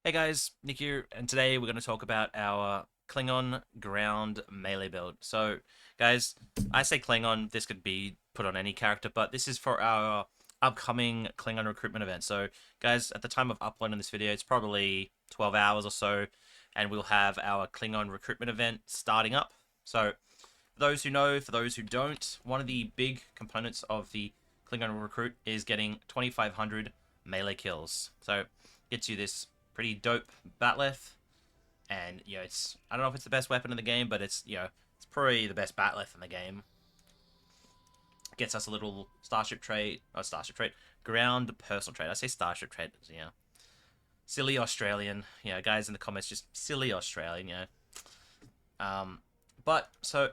Hey guys, Nick here, and today we're going to talk about our Klingon ground melee build. So, guys, I say Klingon, this could be put on any character, but this is for our upcoming Klingon recruitment event. So, guys, at the time of uploading this video, it's probably 12 hours or so, and we'll have our Klingon recruitment event starting up. So, for those who know, for those who don't, one of the big components of the Klingon recruit is getting 2,500 melee kills. So, gets you this pretty dope batleth, and it's, I don't know if it's the best weapon in the game, but it's it's probably the best batleth in the game. Gets us a little starship trait, ground personal trait. I say starship trait, silly Australian. Guys in the comments, just silly Australian. But so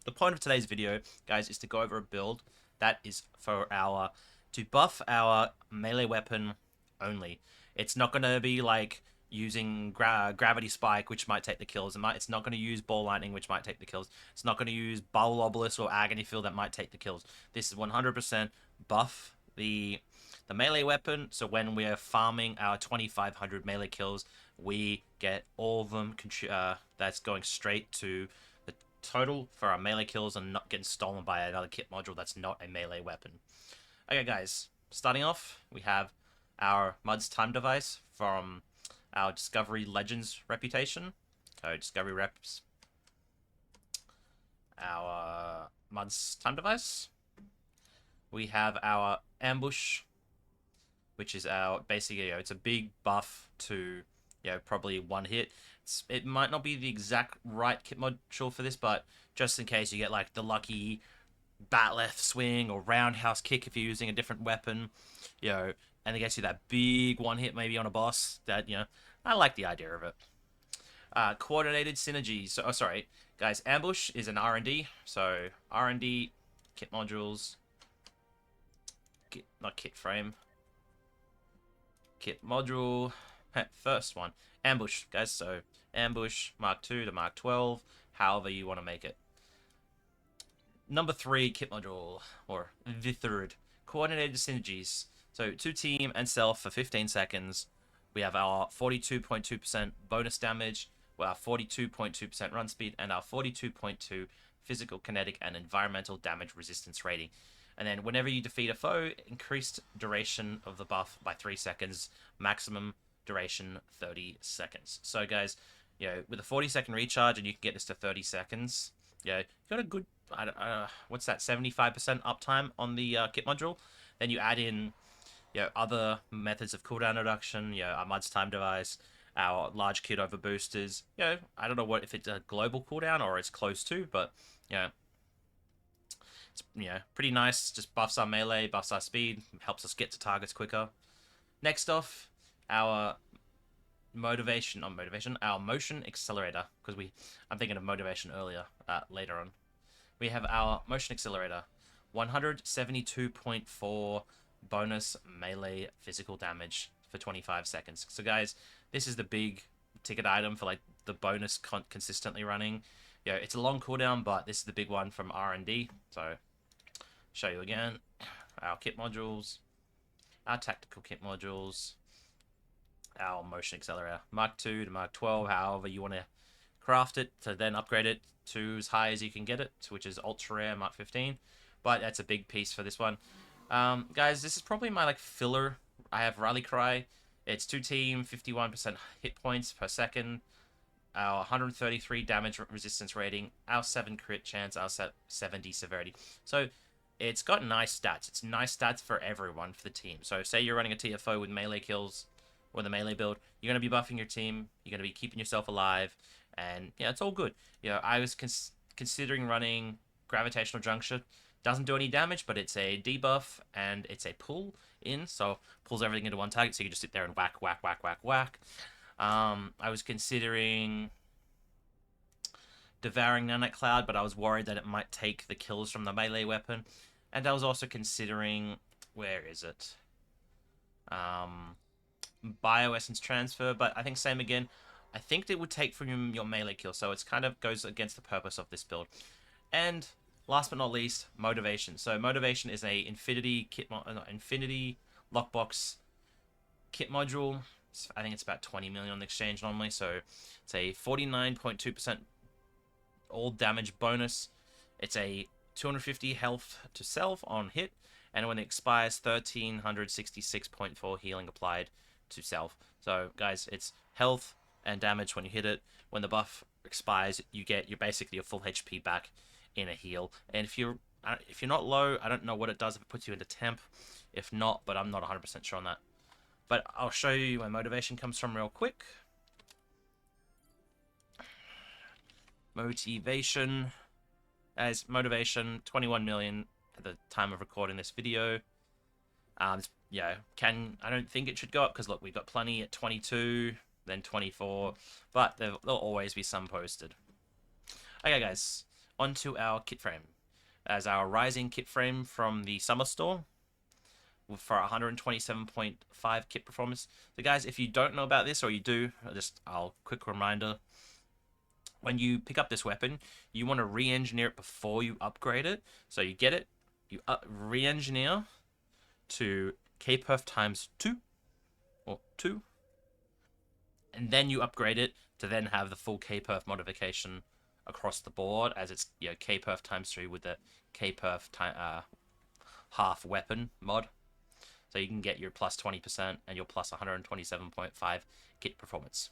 the point of today's video, guys, is to go over a build that is for our to buff our melee weapon only. It's not going to be like using gravity spike, which might take the kills. It's not going to use ball lightning, which might take the kills. It's not going to use bubble obelisk or agony field that might take the kills. This is 100% buff the melee weapon. So when we're farming our 2,500 melee kills, we get all of them. That's going straight to the total for our melee kills and not getting stolen by another kit module that's not a melee weapon. Okay, guys. Starting off, we have our Mud's time device from our Discovery Legends reputation. So Discovery reps our Mud's time device. We have our ambush, which is our basically it's a big buff to probably one hit. It might not be the exact right kit module for this, but just in case you get like the lucky batleth swing or roundhouse kick if you're using a different weapon, and it gets you that big one hit maybe on a boss. That I like the idea of it. Coordinated synergies. So, sorry, guys. Ambush is an R&D. So R&D kit modules, not kit frame, kit module. First one, ambush, guys. So ambush Mark 2 to Mark 12, however you want to make it. Number 3 kit module, or the third, coordinated synergies. So 2 team and self for 15 seconds. We have our 42.2% bonus damage, our 42.2% run speed, and our 42.2 physical, kinetic, and environmental damage resistance rating. And then whenever you defeat a foe, increased duration of the buff by 3 seconds, maximum duration 30 seconds. So guys, with a 40-second recharge, and you can get this to 30 seconds, you got a good, what's that, 75% uptime on the kit module. Then you add in other methods of cooldown reduction, our Mud's time device, our large kit over boosters. I don't know if it's a global cooldown or it's close to, but it's pretty nice. Just buffs our melee, buffs our speed, helps us get to targets quicker. Next off, our our motion accelerator, because I'm thinking of motivation earlier, later on. We have our motion accelerator, 172.4 bonus melee physical damage for 25 seconds. So guys, this is the big ticket item for like the bonus consistently running. It's a long cooldown, but this is the big one from R&D. So show you again our kit modules, our tactical kit modules, our motion accelerator, Mark 2 to Mark 12, however you want to craft it to then upgrade it to as high as you can get it, which is ultra rare Mark 15. But that's a big piece for this one. Guys, this is probably my filler. I have Rally Cry. It's 2 team, 51% hit points per second, our 133 damage resistance rating, our 7 crit chance, our 70 severity. So it's got nice stats. It's nice stats for everyone for the team. So say you're running a TFO with melee kills or the melee build, you're going to be buffing your team, you're going to be keeping yourself alive, and it's all good. I was considering running Gravitational Juncture. Doesn't do any damage, but it's a debuff and it's a pull in, so pulls everything into one target, so you can just sit there and whack, whack, whack, whack, whack. I was considering Devouring Nanite Cloud, but I was worried that it might take the kills from the melee weapon. And I was also considering, where is it? Bioessence Transfer, but I think same again. I think it would take from your melee kill, so it's kind of goes against the purpose of this build. And last but not least, motivation. So motivation is a Infinity Lockbox kit module. I think it's about 20 million on the exchange normally, so it's a 49.2% all damage bonus. It's a 250 health to self on hit, and when it expires, 1366.4 healing applied to self. So guys, it's health and damage when you hit it. When the buff expires, you're basically your full HP back in a heal. And if you're not low, I don't know what it does if it puts you into temp. If not, but I'm not 100% sure on that. But I'll show you where motivation comes from real quick. Motivation. As motivation, 21 million at the time of recording this video. Yeah, I don't think it should go up because look, we've got plenty at 22, then 24, but there'll always be some posted. Okay, guys, onto our kit frame. As our rising kit frame from the summer store for 127.5 kit performance. So, guys, if you don't know about this or you do, I'll quick reminder. When you pick up this weapon, you want to re-engineer it before you upgrade it. So you get it, you re-engineer to K-Perf times 2, or 2, and then you upgrade it to then have the full K-Perf modification across the board, as it's K-Perf times 3 with the K-Perf half weapon mod. So you can get your plus 20% and your plus 127.5 kit performance.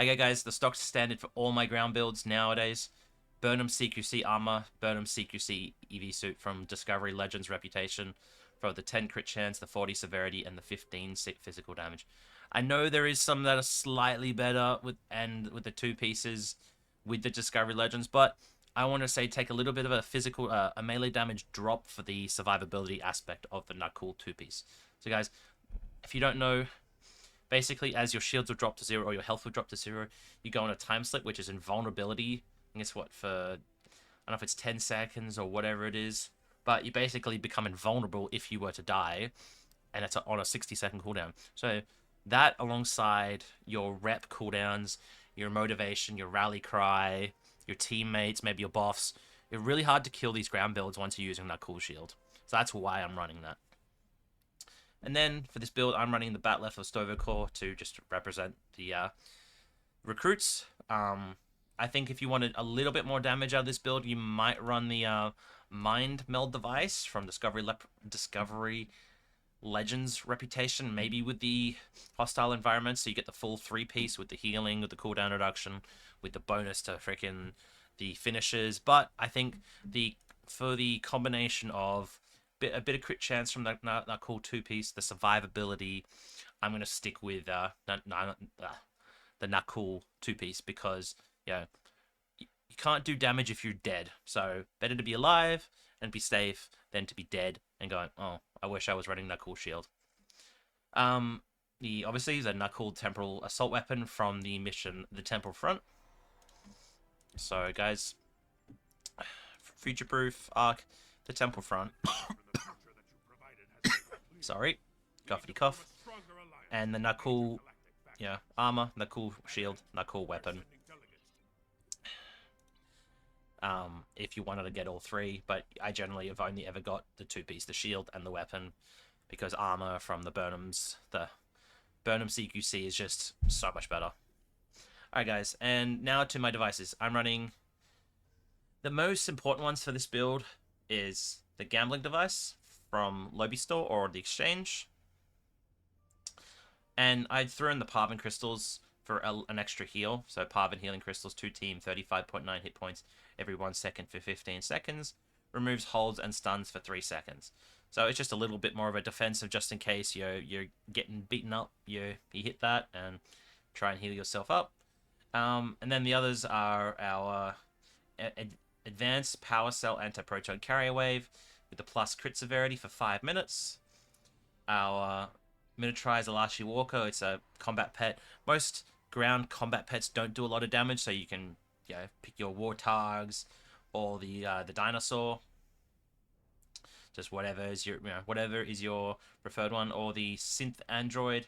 Okay, guys, the stock standard for all my ground builds nowadays: Burnham CQC armor, Burnham CQC EV suit from Discovery Legends Reputation for the 10 crit chance, the 40 severity, and the 15 physical damage. I know there is some that are slightly better with the 2 pieces with the Discovery Legends, but I want to say take a little bit of a physical, a melee damage drop for the survivability aspect of the Nakul 2-piece. So, guys, if you don't know, basically, as your shields will drop to 0 or your health will drop to 0, you go on a time slip, which is invulnerability. I guess what, for, I don't know if it's 10 seconds or whatever it is, but you basically become invulnerable if you were to die, and it's on a 60-second cooldown. So that, alongside your rep cooldowns, your motivation, your rally cry, your teammates, maybe your buffs, it's really hard to kill these ground builds once you're using that cool shield. So that's why I'm running that. And then for this build, I'm running the Bat'leth of Stovall to just represent the recruits. I think if you wanted a little bit more damage out of this build, you might run the Mind Meld device from Discovery Legends Reputation, maybe with the hostile environment, so you get the full 3-piece with the healing, with the cooldown reduction, with the bonus to freaking the finishes. But I think for the combination of a bit of crit chance from that cool 2-piece, the survivability, I'm going to stick with the Nakul 2-piece, because you can't do damage if you're dead. So better to be alive and be safe than to be dead and going, oh, I wish I was running Nakul shield. Obviously the Nakul temporal assault weapon from the mission, the Temple Front. So guys, future proof arc, the Temple Front. Sorry, coughy cough. And the Nakul, armor, Nakul shield, Nakul weapon. If you wanted to get all 3, but I generally have only ever got the 2-piece, the shield and the weapon, because armor from the Burnham CQC is just so much better. Alright guys, and now to my devices. I'm running, the most important ones for this build is the gambling device from Lobby Store or the Exchange. And I threw in the Parvin crystals for an extra heal. So Parvin healing crystals, 2 team, 35.9 hit points every 1 second for 15 seconds. Removes holds and stuns for 3 seconds. So it's just a little bit more of a defensive, just in case you're getting beaten up. You hit that and try and heal yourself up. And then the others are our Advanced Power Cell Anti-Proton Carrier Wave with the plus crit severity for 5 minutes. Our Miniaturized Alashi Walker, it's a combat pet. Most ground combat pets don't do a lot of damage, so you can pick your Warthogs or the Dinosaur. Just whatever is your preferred one, or the Synth Android.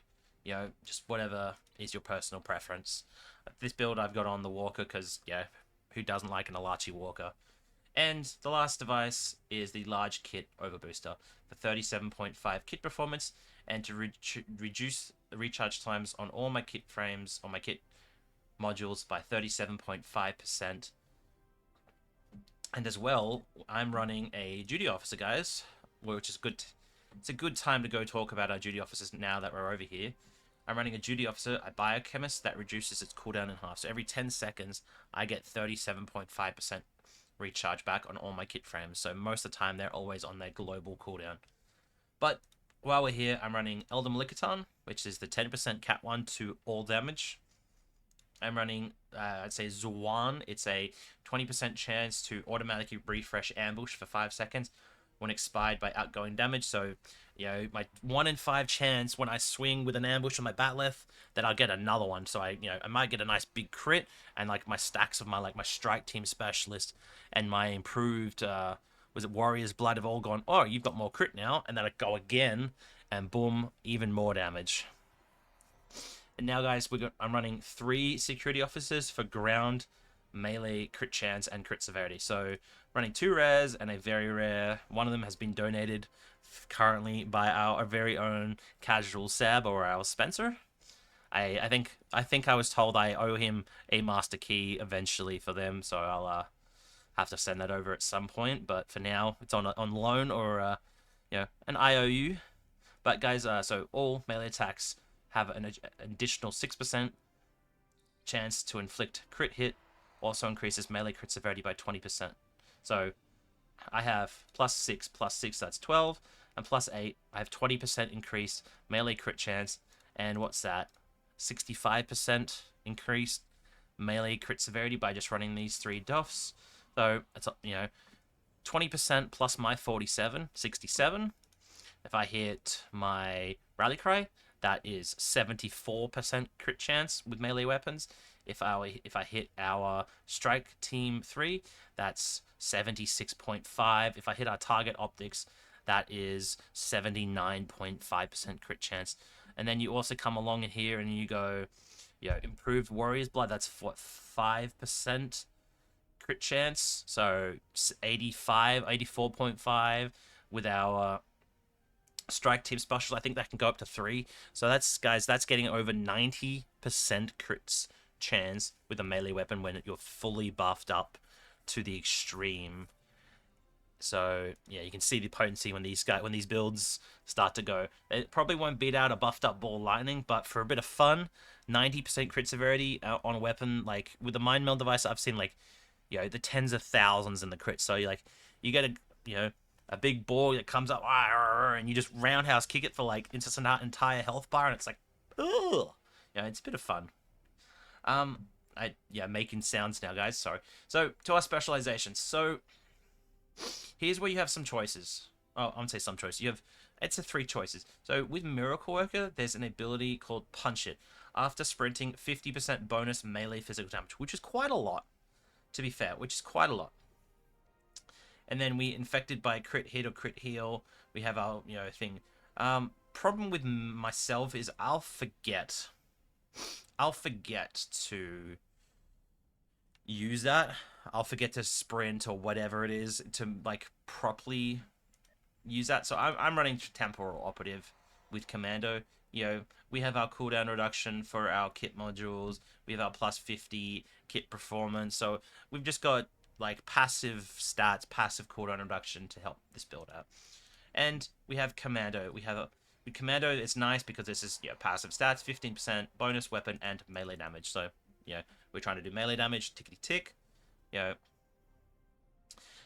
Just whatever is your personal preference. This build I've got on the Walker because who doesn't like an Alachi Walker? And the last device is the large kit overbooster for 37.5 kit performance, and to reduce recharge times on all my kit frames, on my kit modules by 37.5%. And as well, I'm running a duty officer, guys, which is good. It's a good time to go talk about our duty officers now that we're over here. I'm running a duty officer, a biochemist, that reduces its cooldown in half. So every 10 seconds, I get 37.5% recharge back on all my kit frames. So most of the time, they're always on their global cooldown. But while we're here, I'm running Elder Malikaton, which is the 10% Cat 1 to all damage. I'm running, I'd say, Zuan. It's a 20% chance to automatically refresh ambush for 5 seconds when expired by outgoing damage. So, you know, my 1 in 5 chance when I swing with an ambush on my Batleth that I'll get another one. So I might get a nice big crit, and like my stacks of my strike team specialist and my improved was it Warrior's Blood have all gone, oh, you've got more crit now, and then I go again and boom, even more damage. And now, guys, I'm running 3 security officers for ground, melee, crit chance, and crit severity. So running 2 rares and a very rare. One of them has been donated currently by our very own casual Sab, or our Spencer. I think I was told I owe him a master key eventually for them, so I'll have to send that over at some point. But for now, it's on loan, or an IOU. But guys, so all melee attacks have an additional 6% chance to inflict crit hit. Also increases melee crit severity by 20%. So I have +6, that's 12, and +8, I have 20% increased melee crit chance, and what's that? 65% increased melee crit severity by just running these 3 buffs. So it's 20% plus my 47, 67. If I hit my rally cry, that is 74% crit chance with melee weapons. If I hit our strike team 3, that's 76.5. If I hit our target optics, that is 79.5% crit chance. And then you also come along in here and you go, improved Warrior's Blood, that's what, 5% crit chance. So 84.5 with our strike team special. I think that can go up to 3. So that's getting over 90% crits chance with a melee weapon when you're fully buffed up to the extreme. So yeah, you can see the potency when these builds start to go. It probably won't beat out a buffed up Ball Lightning, but for a bit of fun, 90% crit severity on a weapon like with a Mind Meld device, I've seen the tens of thousands in the crit. So you get a big ball that comes up and you just roundhouse kick it for into an entire health bar, and it's like, ugh. It's a bit of fun. Making sounds now, guys. Sorry. So to our specializations. So here's where you have some choices. Oh, I'm gonna say some choices. It's 3 choices. So with Miracle Worker, there's an ability called Punch It. After sprinting, 50% bonus melee physical damage, which is quite a lot, to be fair, which is quite a lot. And then we infected by crit hit or crit heal. We have our thing. Problem with myself is I'll forget to use that. I'll forget to sprint or whatever it is to properly use that. So I'm running Temporal Operative with Commando. We have our cooldown reduction for our kit modules. We have our +50 kit performance. So we've just got passive stats, passive cooldown reduction to help this build out. And we have Commando. With Commando, it's nice because this is passive stats, 15% bonus weapon and melee damage. So we're trying to do melee damage, tickety tick.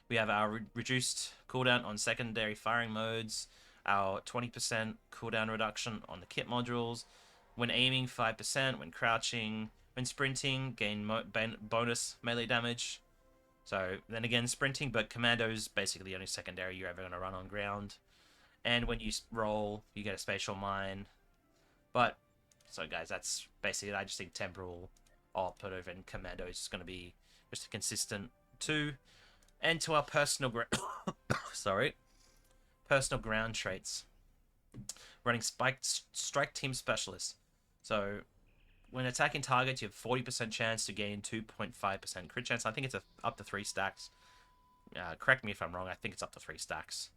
We have our reduced cooldown on secondary firing modes, our 20% cooldown reduction on the kit modules. When aiming, 5%. When crouching, when sprinting, gain bonus melee damage. So then again, sprinting, but Commando's basically the only secondary you're ever going to run on ground. And when you roll, you get a spatial mine. But, so guys, that's basically it. I just think Temporal Operative and Commando is just going to be just a consistent 2. And to our personal personal ground traits. Running Strike Team Specialist. So when attacking targets, you have 40% chance to gain 2.5% crit chance. I think it's up to 3 stacks. Correct me if I'm wrong. I think it's up to 3 stacks.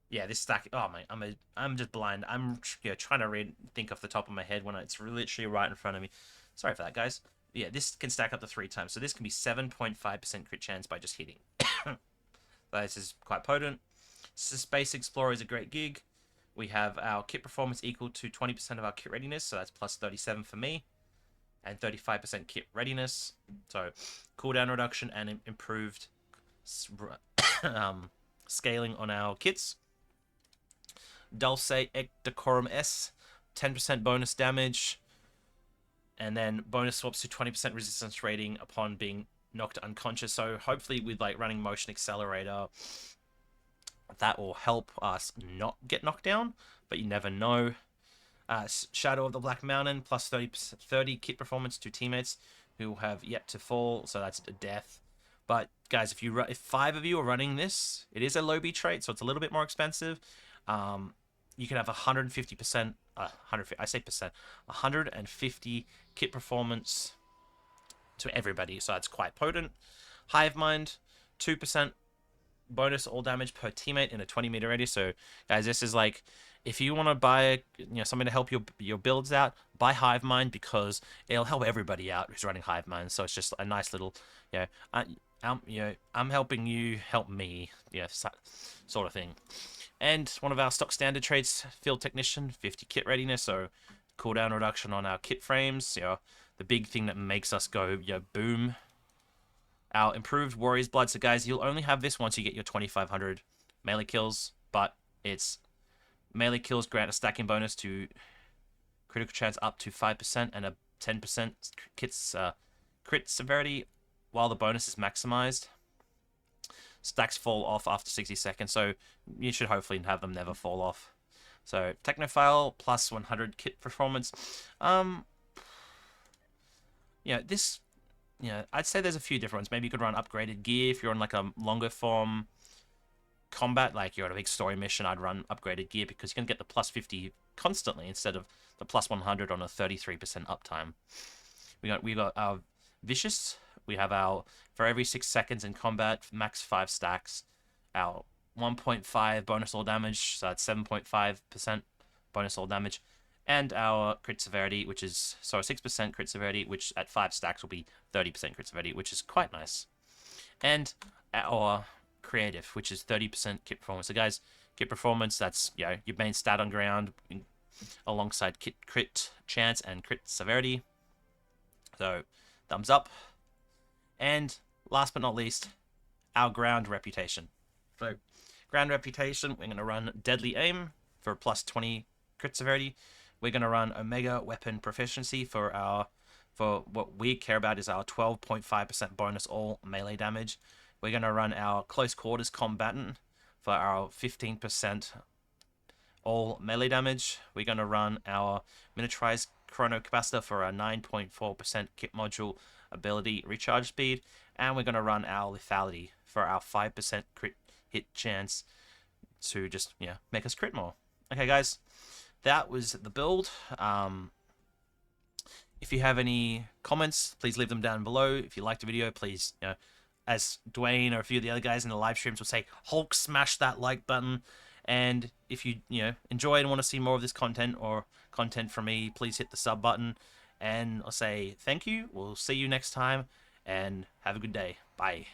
Yeah, this stack. Oh man, I'm just blind. I'm trying to think off the top of my head when it's literally right in front of me. Sorry for that, guys. Yeah, this can stack up to 3 times. So this can be 7.5% crit chance by just hitting. This is quite potent. Space Explorer is a great gig. We have our kit performance equal to 20% of our kit readiness, so that's plus 37 for me, and 35% kit readiness. So cooldown reduction and improved scaling on our kits. Dulce Decorum S, 10% bonus damage, and then bonus swaps to 20% resistance rating upon being knocked unconscious. So hopefully with like running motion accelerator, that will help us not get knocked down, but you never know. Shadow of the Black Mountain, plus 30 kit performance to teammates who have yet to fall, so that's a death. But guys, if 5 of you are running this, it is a low B trait, so it's a little bit more expensive. You can have 150%, 150 kit performance to everybody, so that's quite potent. Hive Mind, 2% bonus all damage per teammate in a 20-meter radius. So guys, this is like, if you want to buy something to help your builds out, buy Hive Mind, because it'll help everybody out who's running Hive Mind. So it's just a nice little, I'm helping you help me, sort of thing. And one of our stock standard traits, Field Technician, 50 kit readiness, so cooldown reduction on our kit frames, the big thing that makes us go, boom. Our improved Warrior's Blood, so guys, you'll only have this once you get your 2,500 melee kills, but it's melee kills grant a stacking bonus to critical chance up to 5% and a 10% crit severity while the bonus is maximized. Stacks fall off after 60 seconds, so you should hopefully have them never fall off. So Technophile plus 100 kit performance. This, I'd say there's a few different ones. Maybe you could run upgraded gear if you're on like a longer form combat, like you're on a big story mission. I'd run upgraded gear because you can get the plus 50 constantly instead of the plus 100 on a 33% uptime. We got our Vicious. We have our, for every 6 seconds in combat, max 5 stacks. Our 1.5 bonus all damage, so that's 7.5% bonus all damage. And our crit severity, which is, 6% crit severity, which at 5 stacks will be 30% crit severity, which is quite nice. And our creative, which is 30% kit performance. So guys, kit performance, that's, your main stat on ground alongside crit chance and crit severity. So, thumbs up. And last but not least, our ground reputation. So, ground reputation, we're going to run Deadly Aim for plus 20 crit severity. We're going to run Omega Weapon Proficiency for what we care about is our 12.5% bonus all melee damage. We're going to run our Close Quarters Combatant for our 15% all melee damage. We're going to run our Miniaturized Chrono Capacitor for our 9.4% kit module ability recharge speed. And we're going to run our Lethality for our 5% crit hit chance to just, make us crit more. Okay, guys, that was the build. If you have any comments, please leave them down below. If you liked the video, please, as Dwayne or a few of the other guys in the live streams will say, Hulk, smash that like button. And if you, enjoy and want to see more of this content or content from me, please hit the sub button. And I'll say thank you. We'll see you next time, and have a good day. Bye.